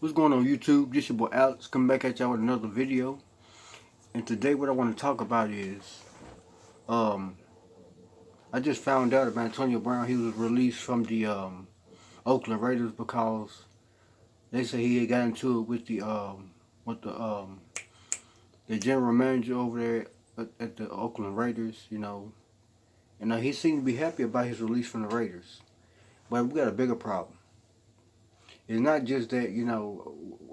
What's going on YouTube? This your boy Alex coming back at y'all with another video. And today what I want to talk about is I just found out about Antonio Brown. He was released from the Oakland Raiders because they say he had got into it with the general manager over there at the Oakland Raiders, And he seemed to be happy about his release from the Raiders. But we got a bigger problem. It's not just that,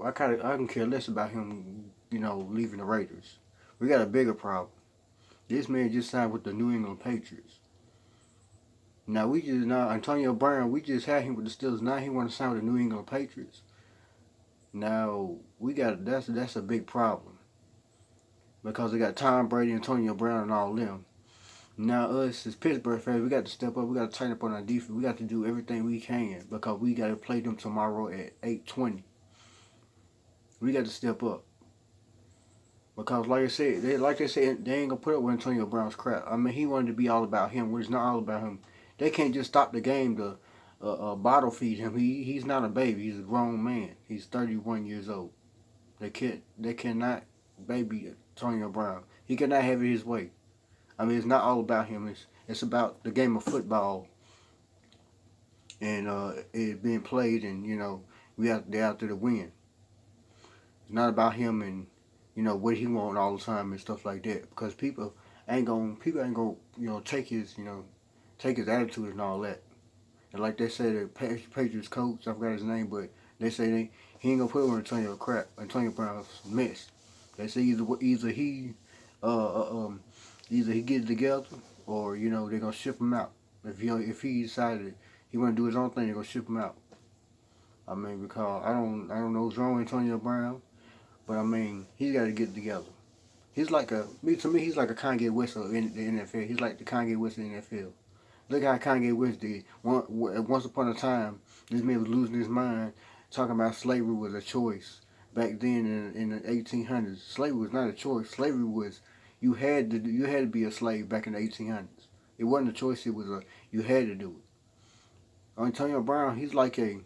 I can care less about him, leaving the Raiders. We got a bigger problem. This man just signed with the New England Patriots. Now Antonio Brown, we just had him with the Steelers. Now he want to sign with the New England Patriots. Now that's a big problem because they got Tom Brady, Antonio Brown, and all them. Now us as Pittsburgh fans, we got to step up. We got to tighten up on our defense. We got to do everything we can because we got to play them tomorrow at 8:20. We got to step up because, like they said, they ain't gonna put up with Antonio Brown's crap. I mean, he wanted to be all about him, when it's not all about him. They can't just stop the game to bottle feed him. He's not a baby. He's a grown man. He's 31 years old. They cannot baby Antonio Brown. He cannot have it his way. I mean, it's not all about him. It's about the game of football and it being played, and they're out there to win. It's not about him and what he want all the time and stuff like that. Because people ain't gonna take his attitude and all that. And like they say, the Patriots coach, I forgot his name, but they say he ain't gonna put on Antonio Brown's mess. They say either he get it together, or they're gonna ship him out. If he decided he want to do his own thing, they're gonna ship him out. I mean, because I don't know what's wrong with Antonio Brown, but I mean, he's got to get it together. He's like to me, he's like a Kanye West in the NFL. He's like the Kanye West in the NFL. Look how Kanye West did. Once upon a time, this man was losing his mind, talking about slavery was a choice. Back then in the 1800s, slavery was not a choice. Slavery was you had to be a slave back in the 1800s. It wasn't a choice. It was you had to do it. Antonio Brown, he's like I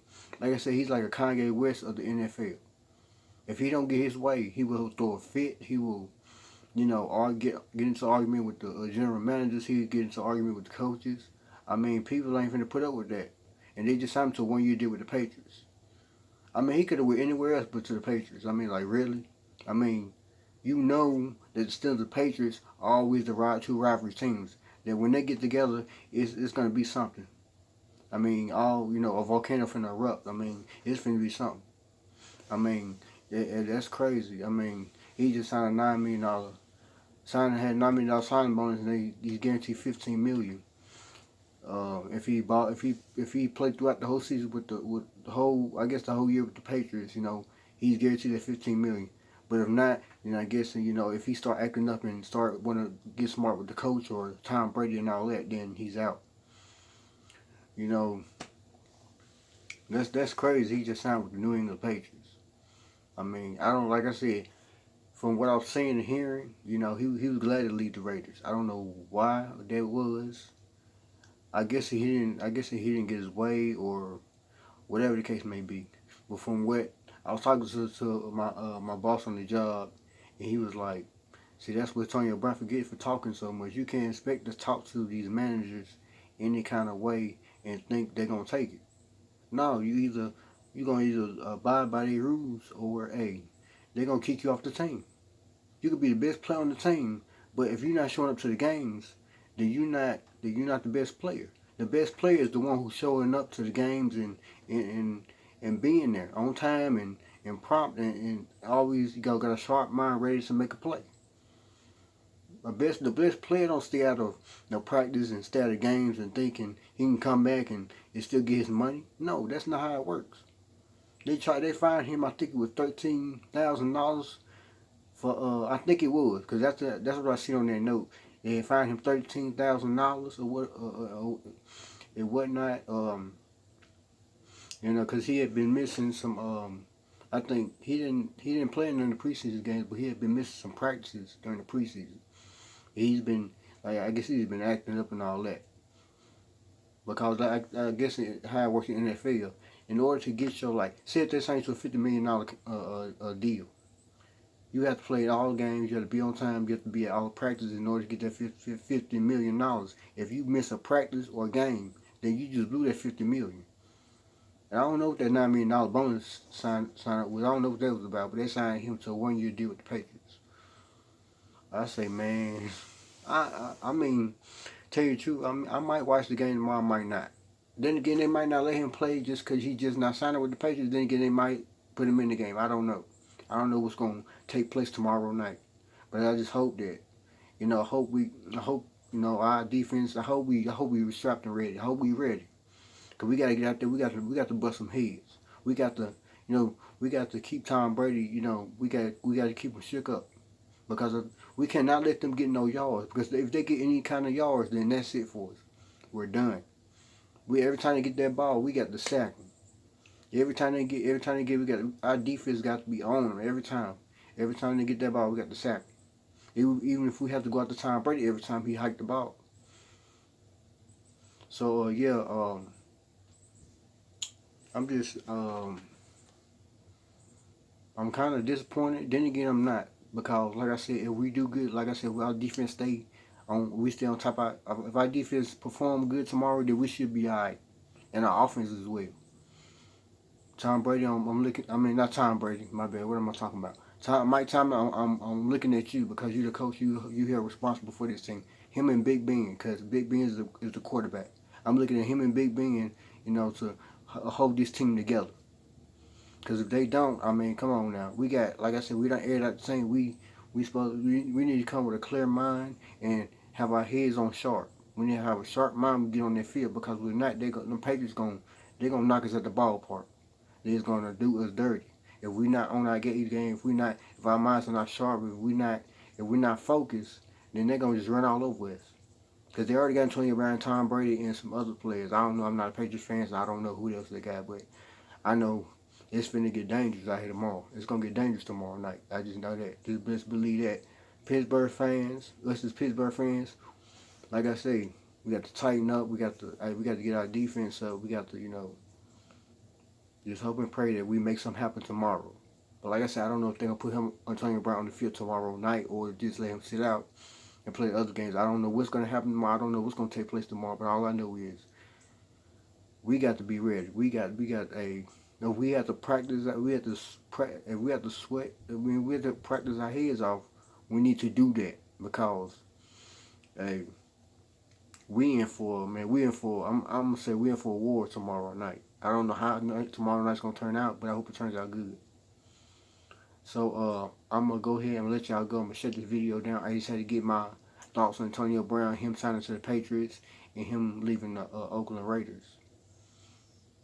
said, he's like a Kanye West of the NFL. If he don't get his way, he will throw a fit. He will, get into argument with the general managers. He'll get into argument with the coaches. I mean, people ain't finna put up with that. And they just signed him to a 1-year deal with the Patriots. I mean, he could have went anywhere else but to the Patriots. I mean, like, really? I mean, that the Steelers and the Patriots are always the two rivalry teams. That when they get together, it's going to be something. I mean, a volcano finna erupt. I mean, it's finna be something. I mean, that's crazy. I mean, he just signed a $9 million had $9 million signing bonus, and he's guaranteed $15 million. If he played throughout the whole season with the whole year with the Patriots, he's guaranteed that $15 million. But if not, I guess if he start acting up and start want to get smart with the coach or Tom Brady and all that, then he's out. That's crazy. He just signed with the New England Patriots. I mean, like I said, from what I've seen and hearing, he was glad to leave the Raiders. I don't know why that was. I guess he didn't get his way, or whatever the case may be. But from what I was talking to my boss on the job, and he was like, "See, that's what Antonio Brown forget for talking so much. You can't expect to talk to these managers any kind of way and think they're gonna take it. No, you're gonna either abide by their rules, or they're gonna kick you off the team. You could be the best player on the team, but if you're not showing up to the games, then you're not the best player. The best player is the one who's showing up to the games and being there on time and prompt and always got a sharp mind, ready to make a play. The best player don't stay out of practice and stay out of games and thinking he can come back and still get his money. No, that's not how it works. They fined him. I think it was $13,000 for I think it was, because that's what I see on that note. They fined him $13,000 or what and whatnot. Because he had been missing some. I think he didn't play in the preseason games, but he had been missing some practices during the preseason. He's been, I guess he's been acting up and all that. Because I guess how it works in the NFL, in order to get your, like, say if they sign you to a $50 million deal, you have to play all games, you have to be on time, you have to be at all practice in order to get that $50 million. If you miss a practice or a game, then you just blew that $50 million. And I don't know what that $9 million bonus sign up with. I don't know what that was about, but they signed him to a 1-year deal with the Patriots. I say, man, I mean, tell you the truth, I might watch the game tomorrow, I might not. Then again, they might not let him play just because he just not signed up with the Patriots. Then again, they might put him in the game. I don't know. I don't know what's going to take place tomorrow night. But I just hope that, I hope, our defense, I hope we strapped and ready. I hope we ready. Because we got to get out there. We got to bust some heads. We got to, we got to keep Tom Brady, we got to keep him shook up. Because we cannot let them get no yards. Because if they get any kind of yards, then that's it for us. We're done. Every time they get that ball, we got to sack them. Every time they get, our defense got to be on them every time. Every time they get that ball, we got to sack them. Even if we have to go out to Tom Brady every time he hiked the ball. So I'm just I'm kind of disappointed. Then again, I'm not, because like I said, if we do good, like I said, if our defense stay on top. If our defense perform good tomorrow, then we should be alright, and our offense as well. Tom Brady, not Tom Brady. My bad. What am I talking about? Mike Tomlin. I'm looking at you because you're the coach. You here responsible for this team. Him and Big Ben, because Big Ben is the quarterback. I'm looking at him and Big Ben, to hold this team together. Because if they don't, come on now. We got, like I said, we done aired out the same. We need to come with a clear mind and have our heads on sharp. We need to have a sharp mind to get on that field, because we're not. The Patriots gonna knock us at the ballpark. They're gonna do us dirty if we not on our game. If our minds are not sharp, if we're not focused, then they're gonna just run all over us. Because they already got Antonio Brown, Tom Brady, and some other players. I don't know. I'm not a Patriots fan, so I don't know who else they got. But I know it's finna get dangerous out here tomorrow. It's gonna get dangerous tomorrow night. I just know that. Just best believe that. Pittsburgh fans, us as Pittsburgh fans, like I say, we got to tighten up. We got to get our defense up. We got to, just hope and pray that we make something happen tomorrow. But like I said, I don't know if they're going to put Antonio Brown on the field tomorrow night, or just let him sit out and play other games. I don't know what's going to happen tomorrow. I don't know what's going to take place tomorrow. But all I know is we got to be ready. We have to practice. We have to sweat. We have to practice our heads off. We need to do that, because we in for I'm gonna say we in for a war tomorrow night. I don't know how tomorrow night's gonna turn out, but I hope it turns out good. So I'm gonna go ahead and let y'all go. I'm gonna shut this video down. I just had to get my thoughts on Antonio Brown, him signing to the Patriots, and him leaving the Oakland Raiders.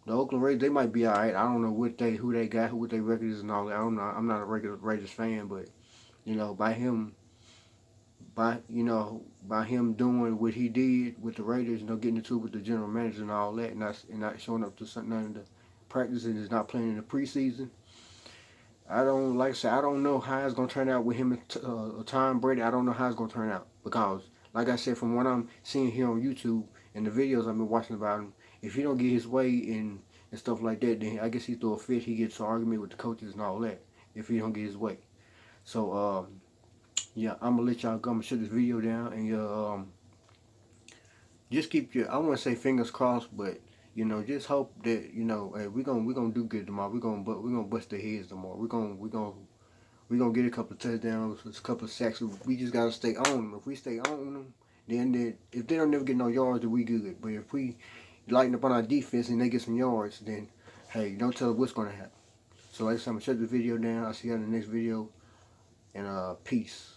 The Oakland Raiders, they might be alright. I don't know who they got, what their record is and all that. I don't know. I'm not a regular Raiders fan, but by him doing what he did with the Raiders, getting into it with the general manager and all that, and not showing up to none of the practice, and is not playing in the preseason. I don't know how it's gonna turn out with him and Tom Brady. I don't know how it's gonna turn out, because, like I said, from what I'm seeing here on YouTube and the videos I've been watching about him, if he don't get his way and stuff like that, then I guess he throw a fit. He gets an argument with the coaches and all that if he don't get his way. So yeah, I'm gonna let y'all go. I'm gonna shut this video down, and just keep your, I want to say fingers crossed, but just hope that hey, we're gonna do good tomorrow. We're gonna bust their heads tomorrow. We're gonna get a couple of touchdowns, a couple of sacks. We just gotta stay on them. If we stay on them, then if they don't never get no yards, then we good. But if we lighten up on our defense and they get some yards, then hey, don't tell us what's gonna happen. So like I said, I'm gonna shut the video down. I'll see you in the next video, and peace.